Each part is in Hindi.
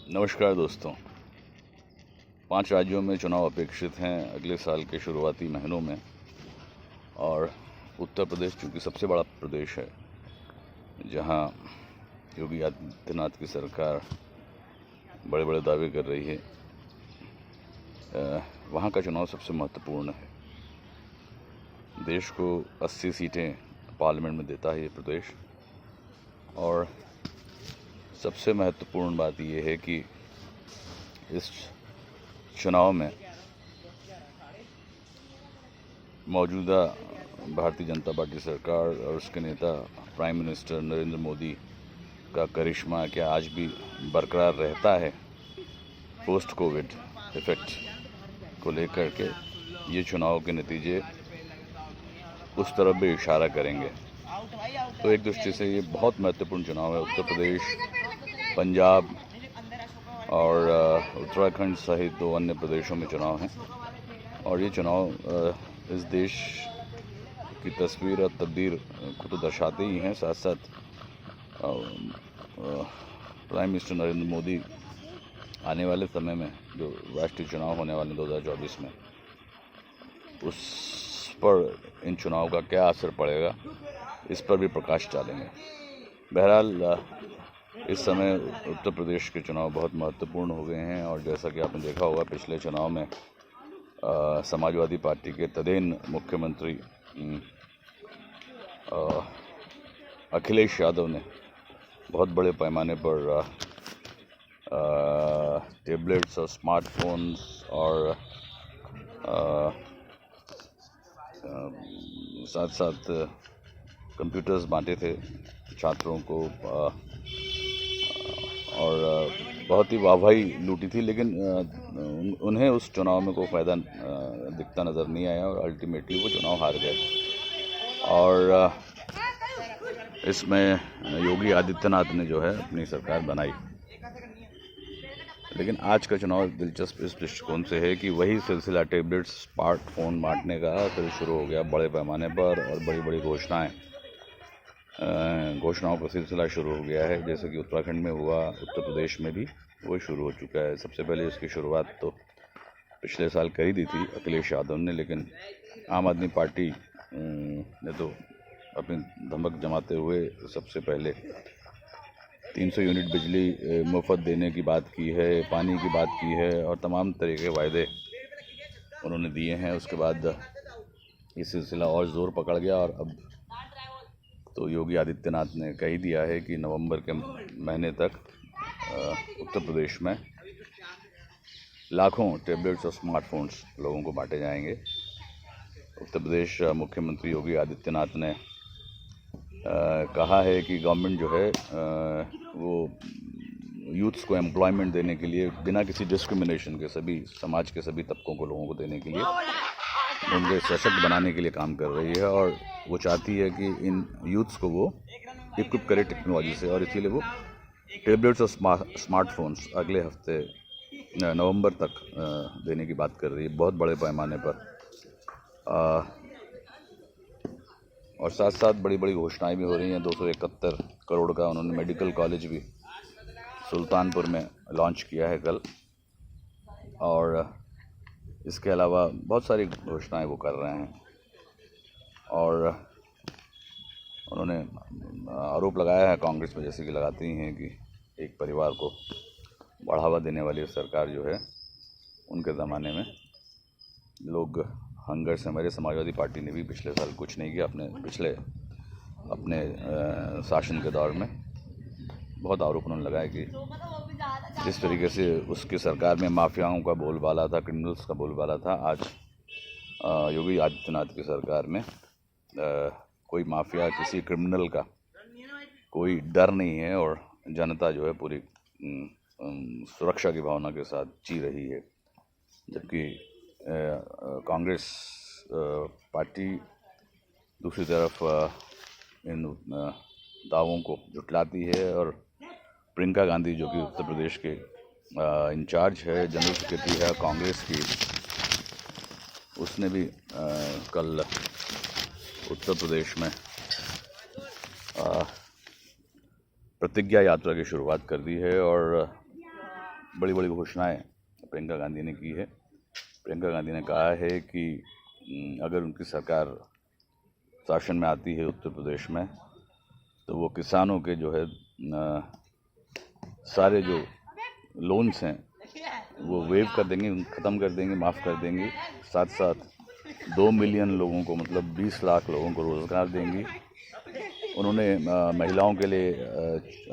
नमस्कार दोस्तों। 5 राज्यों में चुनाव अपेक्षित हैं अगले साल के शुरुआती महीनों में, और उत्तर प्रदेश चूँकि सबसे बड़ा प्रदेश है जहां योगी आदित्यनाथ की सरकार बड़े बड़े दावे कर रही है, वहां का चुनाव सबसे महत्वपूर्ण है। देश को 80 सीटें पार्लियामेंट में देता है ये प्रदेश, और सबसे महत्वपूर्ण बात यह है कि इस चुनाव में मौजूदा भारतीय जनता पार्टी सरकार और उसके नेता प्राइम मिनिस्टर नरेंद्र मोदी का करिश्मा क्या आज भी बरकरार रहता है पोस्ट कोविड इफेक्ट को लेकर के। ये चुनाव के नतीजे उस तरफ भी इशारा करेंगे। तो एक दृष्टि से ये बहुत महत्वपूर्ण चुनाव है। उत्तर प्रदेश, पंजाब और उत्तराखंड सहित 2 अन्य प्रदेशों में चुनाव हैं, और ये चुनाव इस देश की तस्वीर और तकदीर को तो दर्शाते ही हैं, साथ साथ प्राइम मिनिस्टर नरेंद्र मोदी आने वाले समय में जो राष्ट्रीय चुनाव होने वाले 2024 में, उस पर इन चुनाव का क्या असर पड़ेगा इस पर भी प्रकाश डालेंगे। बहरहाल इस समय उत्तर प्रदेश के चुनाव बहुत महत्वपूर्ण हो गए हैं, और जैसा कि आपने देखा होगा पिछले चुनाव में समाजवादी पार्टी के तदेन मुख्यमंत्री अखिलेश यादव ने बहुत बड़े पैमाने पर टैबलेट्स और स्मार्टफोन्स और साथ साथ कंप्यूटर्स बांटे थे छात्रों को, और बहुत ही वाहवाही लूटी थी, लेकिन उन्हें उस चुनाव में कोई फ़ायदा दिखता नज़र नहीं आया, और अल्टीमेटली वो चुनाव हार गए। और इसमें योगी आदित्यनाथ ने जो है अपनी सरकार बनाई। लेकिन आज का चुनाव दिलचस्प इस दृष्टिकोण से है कि वही सिलसिला टैबलेट्स स्मार्टफोन बांटने का फिर शुरू हो गया बड़े पैमाने पर, और बड़ी बड़ी घोषणाओं का सिलसिला शुरू हो गया है। जैसे कि उत्तराखंड में हुआ, उत्तर प्रदेश में भी वो शुरू हो चुका है। सबसे पहले इसकी शुरुआत तो पिछले साल कर ही दी थी अखिलेश यादव ने, लेकिन आम आदमी पार्टी ने तो अपनी धमक जमाते हुए सबसे पहले 300 यूनिट बिजली मुफ्त देने की बात की है, पानी की बात की है, और तमाम तरह के वायदे उन्होंने दिए हैं। उसके बाद ये सिलसिला और ज़ोर पकड़ गया, और अब तो योगी आदित्यनाथ ने कह ही दिया है कि नवंबर के महीने तक उत्तर प्रदेश में लाखों टैबलेट्स और स्मार्टफोन्स लोगों को बांटे जाएंगे। उत्तर प्रदेश मुख्यमंत्री योगी आदित्यनाथ ने कहा है कि गवर्नमेंट जो है वो यूथ्स को एम्प्लॉयमेंट देने के लिए बिना किसी डिस्क्रिमिनेशन के सभी समाज के सभी तबकों को लोगों को देने के लिए, उनके सशक्त बनाने के लिए काम कर रही है, और वो चाहती है कि इन यूथ्स को वो इक्विप करे टेक्नोलॉजी से, और इसीलिए वो टैबलेट्स और स्मार्टफोन्स अगले हफ्ते नवंबर तक देने की बात कर रही है बहुत बड़े पैमाने पर। और साथ साथ बड़ी बड़ी घोषणाएं भी हो रही हैं। 271 करोड़ का उन्होंने मेडिकल कॉलेज भी सुल्तानपुर में लॉन्च किया है कल, और इसके अलावा बहुत सारी घोषणाएं वो कर रहे हैं। और उन्होंने आरोप लगाया है कांग्रेस पर, जैसे कि लगाती हैं कि एक परिवार को बढ़ावा देने वाली सरकार जो है, उनके ज़माने में लोग हंगर से मरे। समाजवादी पार्टी ने भी पिछले साल कुछ नहीं किया अपने शासन के दौर में। बहुत आरोप उन्होंने लगाया कि जिस तरीके से उसकी सरकार में माफियाओं का बोलबाला था, क्रिमिनल्स का बोलबाला था, आज योगी आदित्यनाथ की सरकार में कोई माफिया, किसी क्रिमिनल का कोई डर नहीं है, और जनता जो है पूरी सुरक्षा की भावना के साथ जी रही है। जबकि कांग्रेस पार्टी दूसरी तरफ इन दावों को जुटलाती है, और प्रियंका गांधी जो कि उत्तर प्रदेश के इंचार्ज है, जनरल सेक्रेटरी है कांग्रेस की, उसने भी कल उत्तर प्रदेश में प्रतिज्ञा यात्रा की शुरुआत कर दी है, और बड़ी बड़ी घोषणाएं प्रियंका गांधी ने की है। प्रियंका गांधी ने कहा है कि अगर उनकी सरकार शासन में आती है उत्तर प्रदेश में तो वो किसानों के जो है सारे जो लोन्स हैं वो वेव कर देंगे, ख़त्म कर देंगे, माफ़ कर देंगी। साथ साथ 2 मिलियन लोगों को मतलब 20 लाख लोगों को रोज़गार देंगी। उन्होंने महिलाओं के लिए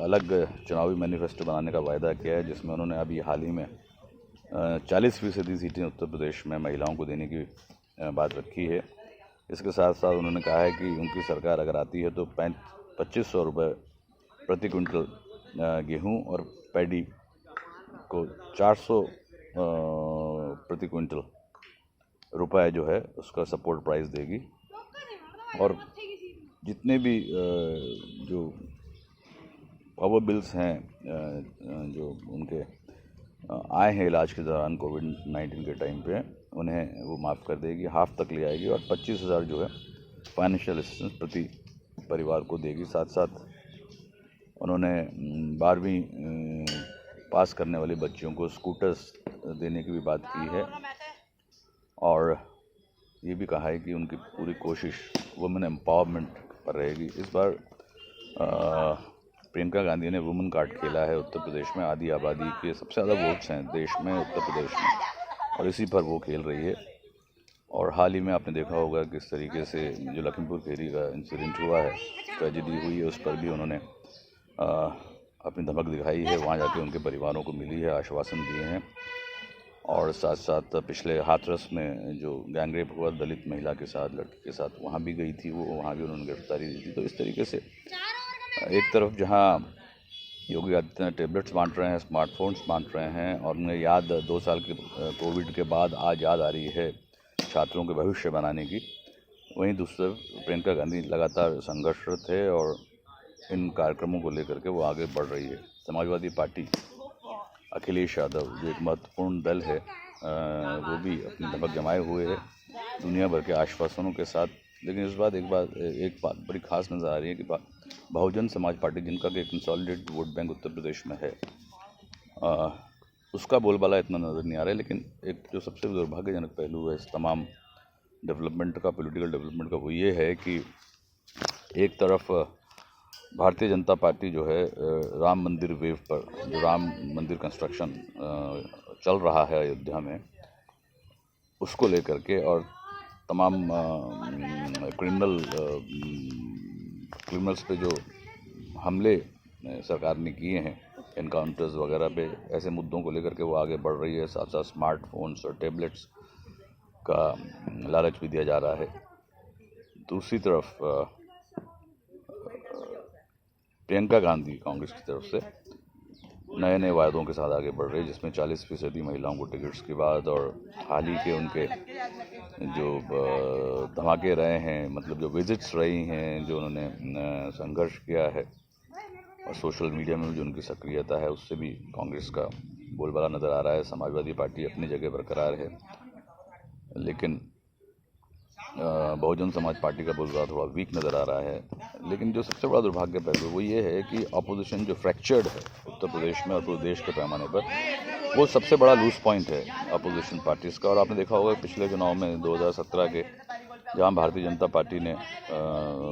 अलग चुनावी मैनिफेस्टो बनाने का वायदा किया है, जिसमें उन्होंने अभी हाल ही में 40% सीटें उत्तर प्रदेश में महिलाओं को देने की बात रखी है। इसके साथ साथ उन्होंने कहा है कि उनकी सरकार अगर आती है तो 2500 रुपये प्रति क्विंटल गेहूं और पैडी को 400 प्रति क्विंटल रुपए जो है उसका सपोर्ट प्राइस देगी। और जितने भी जो पावर बिल्स हैं जो उनके आए हैं इलाज के दौरान कोविड-19 के टाइम पे, उन्हें वो माफ़ कर देगी, हाफ तक ले आएगी और 25,000 जो है फाइनेंशियल असिस्टेंस प्रति परिवार को देगी। साथ साथ उन्होंने 12वीं पास करने वाले बच्चों को स्कूटर्स देने की भी बात की है और ये भी कहा है कि उनकी पूरी कोशिश वुमेन एम्पावरमेंट पर रहेगी। इस बार प्रियंका गांधी ने वुमेन कार्ड खेला है उत्तर प्रदेश में। आधी आबादी के सबसे ज़्यादा वोट्स हैं देश में उत्तर प्रदेश में और इसी पर वो खेल रही है। और हाल ही में आपने देखा होगा किस तरीके से जो लखीमपुर खीरी का इंसिडेंट हुआ है, ट्रेजेडी हुई है, उस पर भी उन्होंने अपनी धमक दिखाई है। वहाँ जाके उनके परिवारों को मिली है, आश्वासन दिए हैं। और साथ साथ पिछले हाथरस में जो गैंगरेप हुआ दलित महिला के साथ, लड़की के साथ, वहाँ भी गई थी वो, वहाँ भी उन्होंने गिरफ्तारी दी थी। तो इस तरीके से एक तरफ जहाँ योगी आदित्यनाथ टैबलेट्स बांट रहे हैं, स्मार्टफोन्स बांट रहे हैं और उन्हें याद 2 साल के कोविड के बाद आज याद आ रही है छात्रों के भविष्य बनाने की, वहीं दूसरी तरफ प्रियंका गांधी लगातार संघर्षरत है और इन कार्यक्रमों को लेकर के वो आगे बढ़ रही है। समाजवादी पार्टी अखिलेश यादव जो एक महत्वपूर्ण दल है वो भी अपनी धमक जमाए हुए है दुनिया भर के आश्वासनों के साथ। लेकिन इस बार एक बात बड़ी खास नज़र आ रही है कि बहुजन समाज पार्टी, जिनका कि consolidated vote bank Uttar Pradesh में है, उसका बोलबाला इतना नज़र नहीं आ रहा है। लेकिन एक जो सबसे दुर्भाग्यजनक पहलू है इस तमाम डेवलपमेंट का, पॉलिटिकल डेवलपमेंट का, वो ये है कि एक तरफ भारतीय जनता पार्टी जो है राम मंदिर वेव पर, जो राम मंदिर कंस्ट्रक्शन चल रहा है अयोध्या में, उसको लेकर के और तमाम क्रिमिनल्स पे जो हमले सरकार ने किए हैं, एनकाउंटर्स वगैरह पे, ऐसे मुद्दों को लेकर के वो आगे बढ़ रही है। साथ साथ स्मार्टफोन्स और टैबलेट्स का लालच भी दिया जा रहा है। दूसरी तरफ प्रियंका गांधी कांग्रेस की तरफ से नए नए वायदों के साथ आगे बढ़ रही है, जिसमें 40% महिलाओं को टिकट्स की बात और हाल ही के उनके जो धमाके रहे हैं, मतलब जो विजिट्स रही हैं, जो उन्होंने संघर्ष किया है और सोशल मीडिया में जो उनकी सक्रियता है, उससे भी कांग्रेस का बोलबाला नज़र आ रहा है। समाजवादी पार्टी अपनी जगह बरकरार है, लेकिन बहुजन समाज पार्टी का बोलबाला थोड़ा वीक नज़र आ रहा है। लेकिन जो सबसे बड़ा दुर्भाग्य पहलू वो ये है कि अपोजिशन जो फ्रैक्चर्ड है उत्तर प्रदेश में और पूरे देश के पैमाने पर, वो सबसे बड़ा लूज पॉइंट है अपोजिशन पार्टीज़ का। और आपने देखा होगा पिछले चुनाव में 2017 के, जहां भारतीय जनता पार्टी ने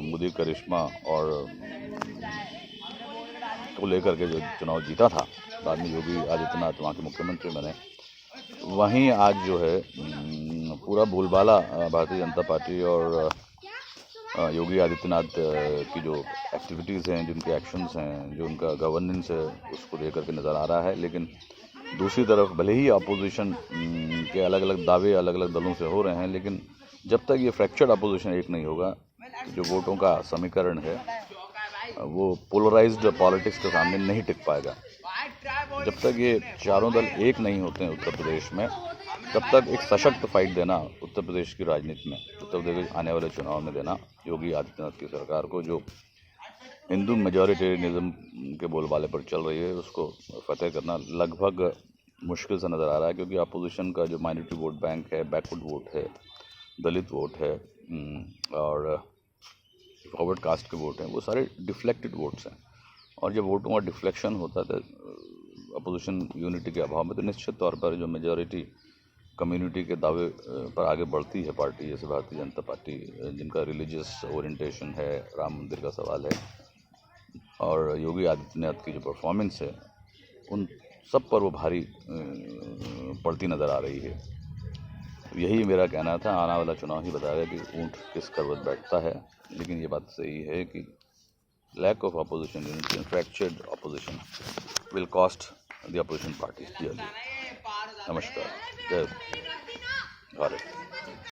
मुदीर करिश्मा और को लेकर के जो चुनाव जीता था, बाद में योगी आदित्यनाथ वहाँ के मुख्यमंत्री बने, वहीं आज जो है पूरा बोलबाला भारतीय जनता पार्टी और योगी आदित्यनाथ की जो एक्टिविटीज़ हैं, जिनके एक्शंस हैं, जो उनका गवर्नेंस है, उसको लेकर के नज़र आ रहा है। लेकिन दूसरी तरफ भले ही अपोजिशन के अलग अलग दावे अलग अलग दलों से हो रहे हैं, लेकिन जब तक ये फ्रैक्चर्ड अपोजिशन एक नहीं होगा, जो वोटों का समीकरण है वो पोलराइज्ड पॉलिटिक्स के सामने नहीं टिक पाएगा। जब तक ये चारों दल एक नहीं होते हैं उत्तर प्रदेश में, तब तक एक सशक्त फाइट देना उत्तर प्रदेश की राजनीति में, उत्तर प्रदेश आने वाले चुनाव में देना योगी आदित्यनाथ की सरकार को, जो हिंदू मेजॉरिटेरियनिज्म के बोलबाले पर चल रही है, उसको फतेह करना लगभग मुश्किल सा नज़र आ रहा है। क्योंकि अपोजिशन का जो माइनॉरिटी वोट बैंक है, बैकवर्ड वोट है, दलित वोट है और फॉरवर्ड कास्ट के वोट हैं, वो सारे डिफ्लेक्टेड वोट्स हैं। और जब वोटों का डिफ्लेक्शन होता है तो अपोजिशन यूनिटी के अभाव में तो निश्चित तौर पर जो मेजॉरिटी कम्युनिटी के दावे पर आगे बढ़ती है पार्टी, जैसे भारतीय जनता पार्टी, जिनका रिलीजियस ओरिएंटेशन है, राम मंदिर का सवाल है, और योगी आदित्यनाथ की जो परफॉर्मेंस है, उन सब पर वो भारी पड़ती नज़र आ रही है। यही मेरा कहना था। आने वाला चुनाव ही बताएगा कि ऊँट किस करवट बैठता है, लेकिन ये बात सही है कि lack of opposition unity and fractured opposition will cost the opposition parties dearly. नमस्कार, जय भारत।